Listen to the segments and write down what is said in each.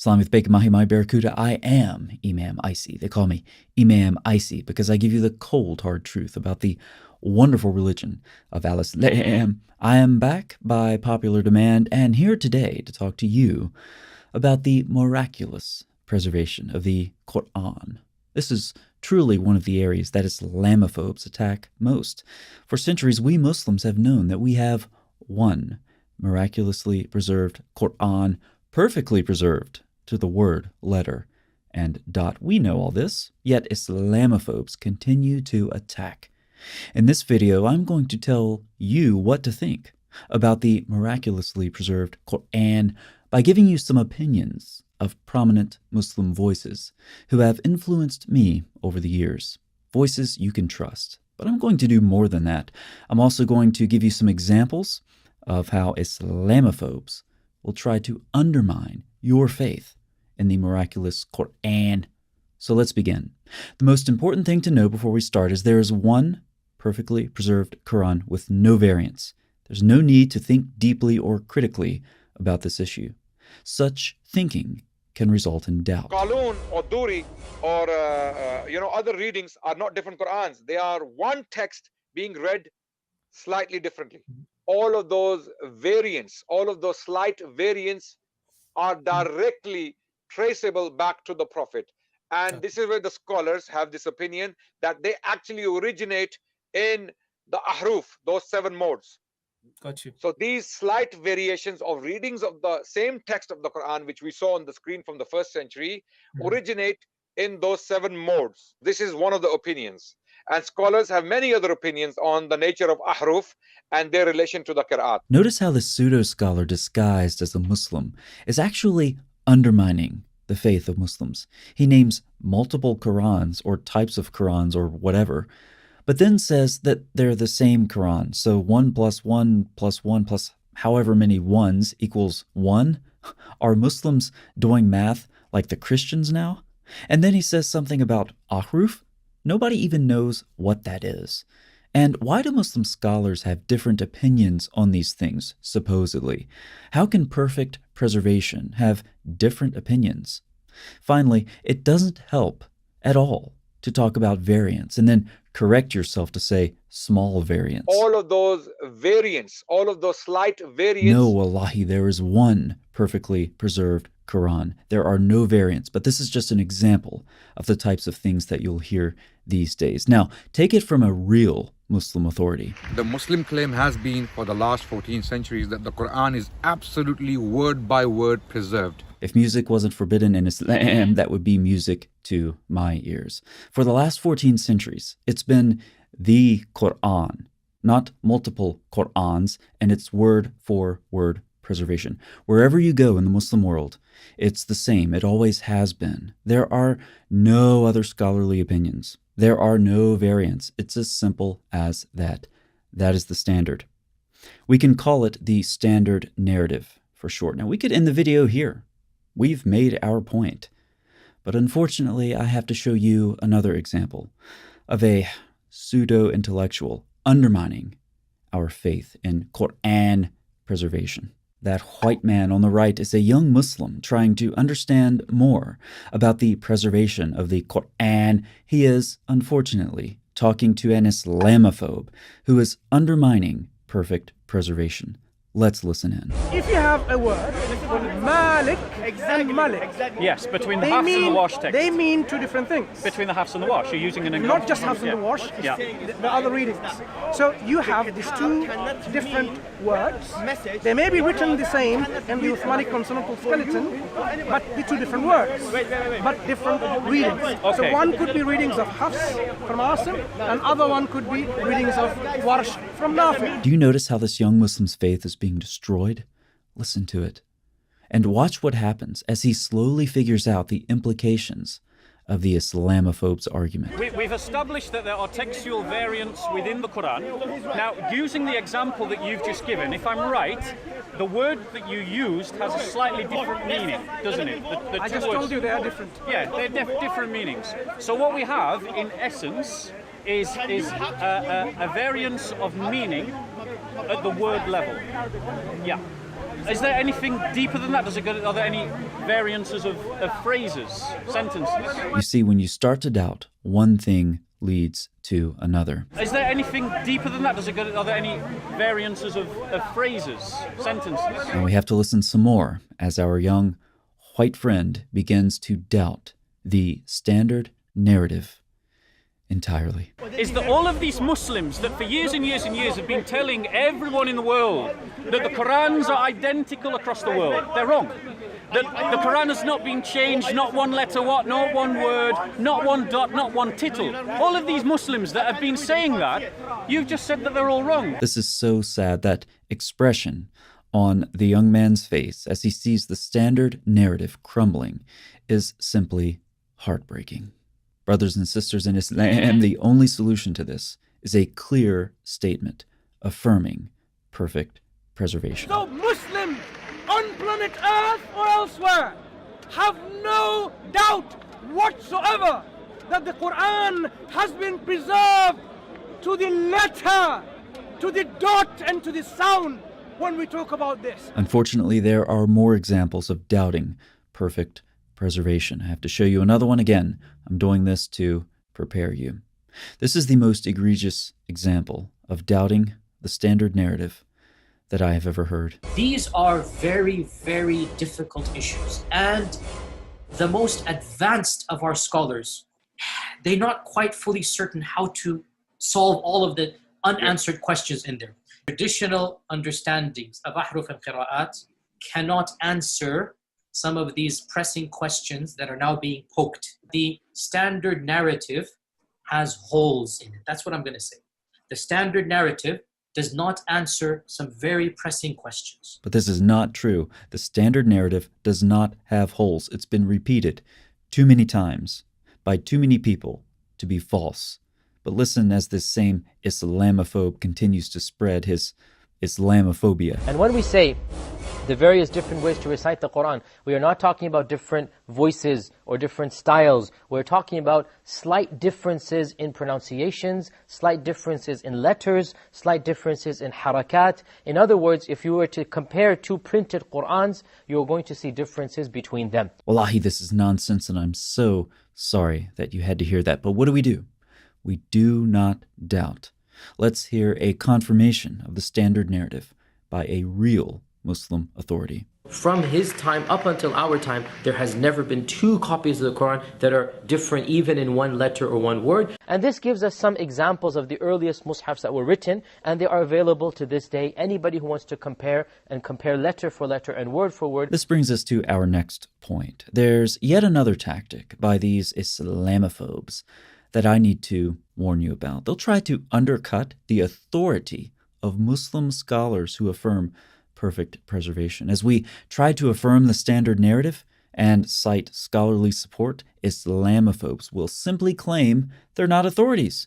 Salam with Bacon Mahi My Barracuda. I am Imam Icy. They call me Imam Icy because I give you the cold, hard truth about the wonderful religion of Al-Islam. I am back by popular demand and here today to talk to you about the miraculous preservation of the Quran. This is truly one of the areas that Islamophobes attack most. For centuries, we Muslims have known that we have one miraculously preserved Quran, perfectly preserved to the word, letter, and dot. We know all this, yet Islamophobes continue to attack. In this video, I'm going to tell you what to think about the miraculously preserved Quran by giving you some opinions of prominent Muslim voices who have influenced me over the years. Voices you can trust. But I'm going to do more than that. I'm also going to give you some examples of how Islamophobes will try to undermine your faith in the miraculous Quran. So let's begin. The most important thing to know before we start is there is one perfectly preserved Quran with no variants. There's no need to think deeply or critically about this issue. Such thinking can result in doubt. Qalun or Duri or other readings are not different Qurans. They are one text being read slightly differently. All of those variants, all of those slight variants are directly traceable back to the Prophet. And this is where the scholars have this opinion that they actually originate in the ahruf, those 7 modes. Got you. So these slight variations of readings of the same text of the Quran, which we saw on the screen from the 1st century, originate in those 7 modes. This is one of the opinions. And scholars have many other opinions on the nature of ahruf and their relation to the Qira'at. Notice how the pseudo-scholar disguised as a Muslim is actually undermining the faith of Muslims. He names multiple Qurans or types of Qurans or whatever, but then says that they're the same Quran. So 1 plus 1 plus 1 plus however many ones equals 1. Are Muslims doing math like the Christians now? And then he says something about ahruf. Nobody even knows what that is. And why do Muslim scholars have different opinions on these things, supposedly? How can perfect preservation have different opinions? Finally, it doesn't help at all to talk about variants and then correct yourself to say small variants. All of those variants, all of those slight variants. No, wallahi, there is one perfectly preserved Quran. There are no variants, but this is just an example of the types of things that you'll hear these days. Now, take it from a real Muslim authority. The Muslim claim has been for the last 14 centuries that the Quran is absolutely word by word preserved. If music wasn't forbidden in Islam, that would be music to my ears. For the last 14 centuries, it's been the Quran, not multiple Qurans, and it's word for word preservation. Wherever you go in the Muslim world, it's the same. It always has been. There are no other scholarly opinions. There are no variants. It's as simple as that. That is the standard. We can call it the standard narrative for short. Now, we could end the video here. We've made our point. But unfortunately, I have to show you another example of a pseudo-intellectual undermining our faith in Quran preservation. That white man on the right is a young Muslim trying to understand more about the preservation of the Quran. He is, unfortunately, talking to an Islamophobe who is undermining perfect preservation. Let's listen in. If you have a word, Malik and Malik. Yes, between the hafs and the wash text. They mean 2 different things. Between the hafs and the wash, you're using an example. Not just hafs and the wash, Yeah. the other readings. So you have these 2 different words. They may be written the same in the Uthmanic consonantal skeleton, but be 2 different words, but different readings. Okay. So one could be readings of Hafs from Asim, and other one could be readings of Warsh from Nafi. Do you notice how this young Muslim's faith is being destroyed? Listen to it. And watch what happens as he slowly figures out the implications of the Islamophobe's argument. We've established that there are textual variants within the Quran. Now, using the example that you've just given, if I'm right, the word that you used has a slightly different meaning, doesn't it? The I two just words, told you they are different. Yeah, they're different meanings. So what we have, in essence, is a variance of meaning at the word level. Yeah. Is there anything deeper than that? Are there any variances of phrases, sentences? You see, when you start to doubt, one thing leads to another. Is there anything deeper than that? Are there any variances of phrases, sentences? And we have to listen some more as our young white friend begins to doubt the standard narrative entirely. Is that all of these Muslims that for years and years and years have been telling everyone in the world that the Qurans are identical across the world, they're wrong. That the Quran has not been changed, not one letter, not one word, not one dot, not one tittle. All of these Muslims that have been saying that, you've just said that they're all wrong. This is so sad. That expression on the young man's face as he sees the standard narrative crumbling is simply heartbreaking. Brothers and sisters in Islam, the only solution to this is a clear statement affirming perfect preservation. So Muslims on planet Earth or elsewhere have no doubt whatsoever that the Quran has been preserved to the letter, to the dot, and to the sound when we talk about this. Unfortunately, there are more examples of doubting perfect preservation. I have to show you another one again. I'm doing this to prepare you. This is the most egregious example of doubting the standard narrative that I have ever heard. These are very, very difficult issues. And the most advanced of our scholars, they're not quite fully certain how to solve all of the unanswered questions in there. Traditional understandings of ahruf and qira'at cannot answer some of these pressing questions that are now being poked. The standard narrative has holes in it. That's what I'm going to say. The standard narrative does not answer some very pressing questions. But this is not true. The standard narrative does not have holes. It's been repeated too many times by too many people to be false. But listen as this same Islamophobe continues to spread his Islamophobia. And when we say the various different ways to recite the Quran, we are not talking about different voices or different styles. We're talking about slight differences in pronunciations, slight differences in letters, slight differences in harakat. In other words, if you were to compare two printed Qurans, you're going to see differences between them. Wallahi, this is nonsense, and I'm so sorry that you had to hear that. But what do? We do not doubt. Let's hear a confirmation of the standard narrative by a real Muslim authority. From his time up until our time, there has never been two copies of the Quran that are different even in one letter or one word. And this gives us some examples of the earliest mushafs that were written, and they are available to this day. Anybody who wants to compare letter for letter and word for word. This brings us to our next point. There's yet another tactic by these Islamophobes that I need to warn you about. They'll try to undercut the authority of Muslim scholars who affirm perfect preservation. As we try to affirm the standard narrative and cite scholarly support, Islamophobes will simply claim they're not authorities.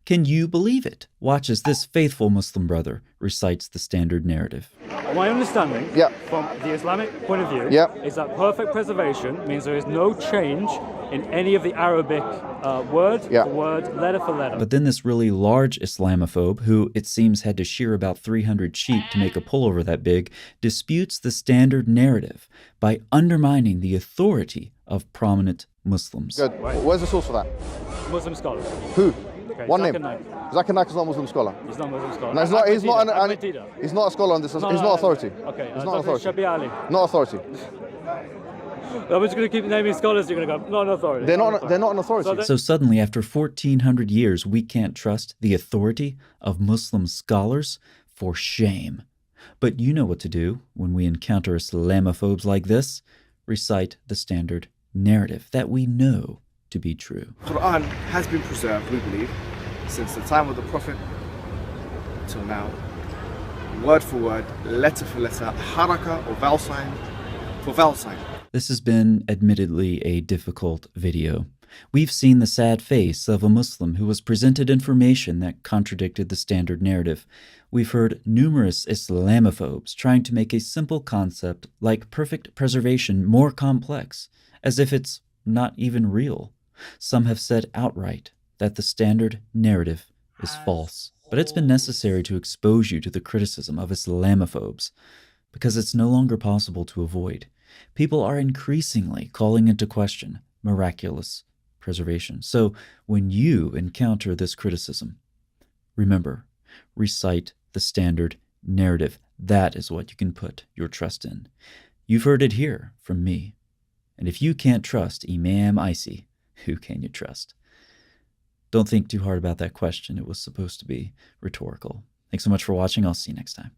Can you believe it? Watch as this faithful Muslim brother recites the standard narrative. My understanding from the Islamic point of view is that perfect preservation means there is no change in any of the Arabic word for word, letter for letter. But then this really large Islamophobe, who it seems had to shear about 300 sheep to make a pullover that big, disputes the standard narrative by undermining the authority of prominent Muslims. Good. Right. Where's the source for that? Muslim scholars. Who? Okay, One Zakir name. Naik. Zakir Naik is not a Muslim scholar. He's not a Muslim scholar. No, he's not a scholar on this. He's not authority. Okay. He's not authority. Shabi Ali. Not authority. I'm just going to keep naming scholars. You're going to go, not an authority. They're not an authority. So suddenly, after 1,400 years, we can't trust the authority of Muslim scholars? For shame. But you know what to do when we encounter Islamophobes like this. Recite the standard narrative that we know to be true. The Quran has been preserved, we believe, since the time of the Prophet till now. Word for word, letter for letter, haraka or vowel sign for vowel sign. This has been admittedly a difficult video. We've seen the sad face of a Muslim who was presented information that contradicted the standard narrative. We've heard numerous Islamophobes trying to make a simple concept like perfect preservation more complex, as if it's not even real. Some have said outright that the standard narrative is false. But it's been necessary to expose you to the criticism of Islamophobes because it's no longer possible to avoid. People are increasingly calling into question miraculous preservation. So when you encounter this criticism, remember, recite the standard narrative. That is what you can put your trust in. You've heard it here from me. And if you can't trust Imam Icy, who can you trust? Don't think too hard about that question. It was supposed to be rhetorical. Thanks so much for watching. I'll see you next time.